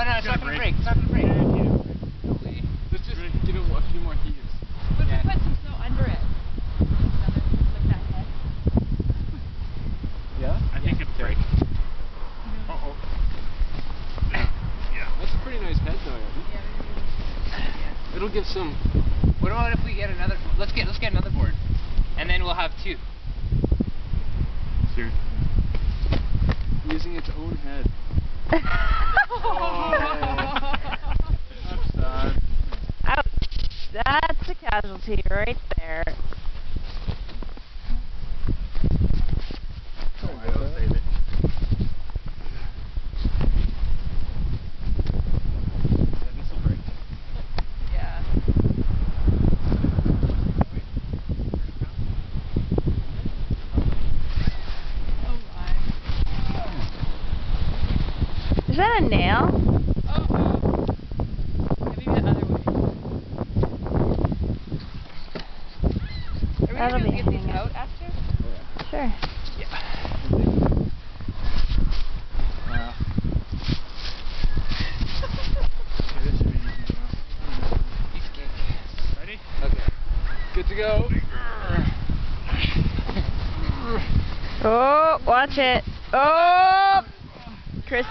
no, it's not gonna break. It's not gonna break. Let's just give it a few more heaves. What if we put some snow under it? Like that head. Yeah? I think it'll break. Uh-oh. Yeah. That's a pretty nice head though, Abby. Yeah. It'll give some... What about if we get another? Let's get another board, and then we'll have two. Sure. Using its own head. That's sad. Ouch. That's a casualty right there. I'll save it. Yeah, this will break. Yeah. Oh my. Is that a nail? Oh. Maybe the other way. Are we That'll gonna be get these hanging. out after? Sure. Wow. Okay, this should be easy now. Ready? Okay. Good to go. Oh, watch it. Oh! Chris.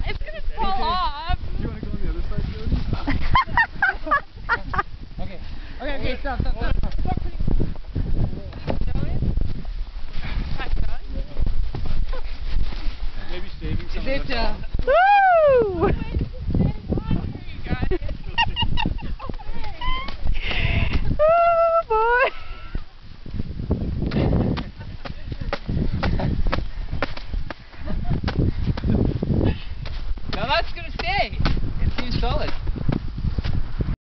It's gonna fall off. Do you want to go on the other side, Jody? Okay, stop. Maybe shaving some Is of it, this off. Woo!